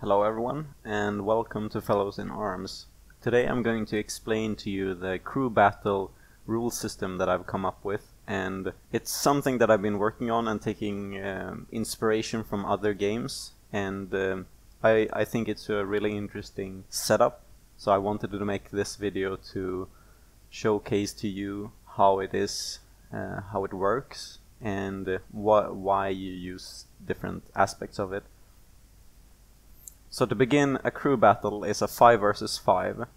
Hello everyone, and welcome to Fellows in Arms. Today I'm going to explain to you the crew battle rule system that I've come up with, and it's something that I've been working on and taking inspiration from other games, and I think it's a really interesting setup, so I wanted to make this video to showcase to you how it is, how it works, and why you use different aspects of it. So to begin, a crew battle is a 5 versus 5.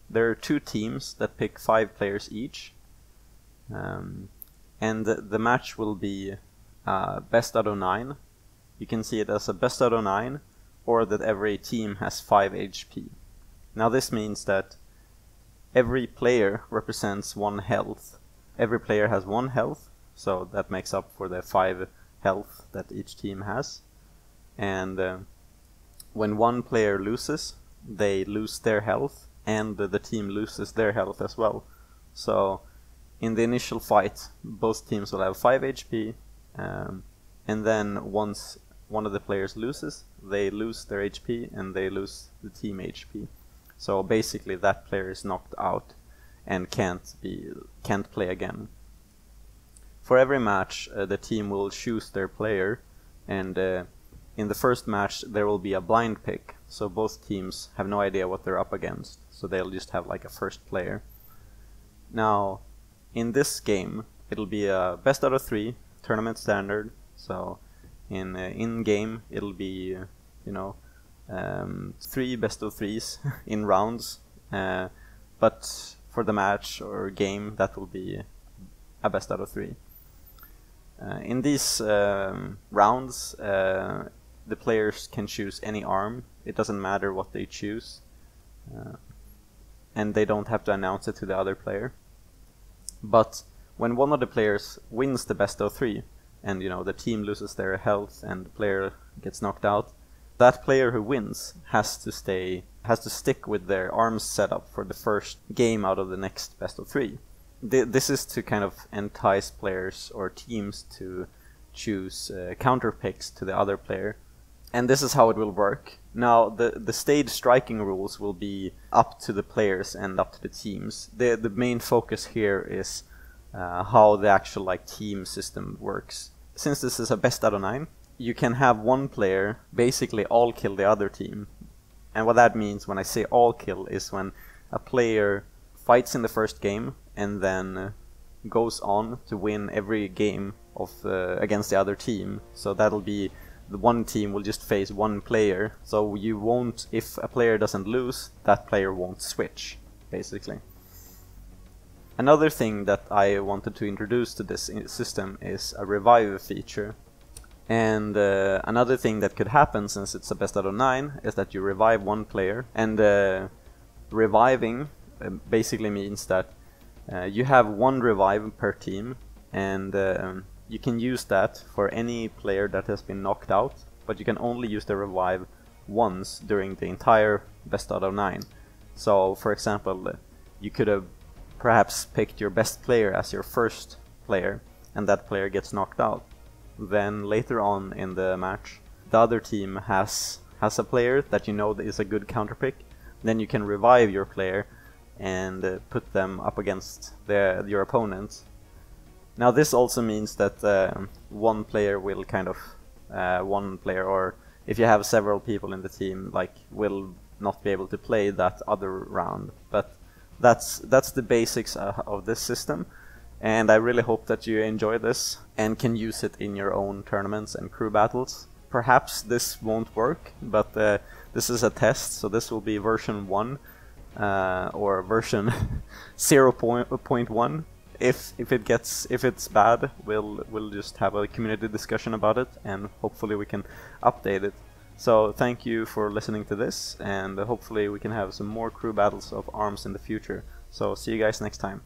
There are 2 teams that pick 5 players each, and the match will be best out of 9. You can see it as a best out of 9, or that every team has 5 HP. Now this means that every player represents 1 health. Every player has 1 health, so that makes up for the 5 health that each team has. And when one player loses, they lose their health, and the team loses their health as well. So in the initial fight, both teams will have 5 HP, and then once one of the players loses, they lose their HP and they lose the team HP. So basically that player is knocked out and can't play again. For every match, the team will choose their player, and in the first match there will be a blind pick, so both teams have no idea what they're up against, so they'll just have like a first player. Now in this game it'll be a best out of 3 tournament standard, so in game it'll be 3 best of 3s in rounds, but for the match or game that will be a best out of 3. In these rounds the players can choose any arm. It doesn't matter what they choose, and they don't have to announce it to the other player. But when one of the players wins the best of 3, and the team loses their health and the player gets knocked out, that player who wins has to stick with their arms setup for the first game out of the next best of 3. This is to kind of entice players or teams to choose counter picks to the other player. And this is how it will work. Now the stage striking rules will be up to the players and up to the teams. The main focus here is how the actual team system works. Since this is a best out of 9, you can have one player basically all kill the other team. And what that means when I say all kill is when a player fights in the first game and then goes on to win every game of against the other team. So that'll be the one team will just face one player, so you won't, if a player doesn't lose, that player won't switch, basically. Another thing that I wanted to introduce to this system is a revive feature. And another thing that could happen, since it's a best out of 9, is that you revive one player, and reviving basically means that you have 1 revive per team, and you can use that for any player that has been knocked out, but you can only use the revive once during the entire best out of 9. So for example, you could have perhaps picked your best player as your first player, and that player gets knocked out. Then later on in the match, the other team has a player that is a good counter pick. Then you can revive your player and put them up against your opponent. Now this also means that one player will or if you have several people in the team, will not be able to play that other round. But that's the basics of this system, and I really hope that you enjoy this and can use it in your own tournaments and crew battles. Perhaps this won't work, but this is a test, so this will be version 1 or version 0.1. If it's bad, we'll just have a community discussion about it, and hopefully we can update it. So thank you for listening to this, and hopefully we can have some more crew battles of arms in the future. So see you guys next time.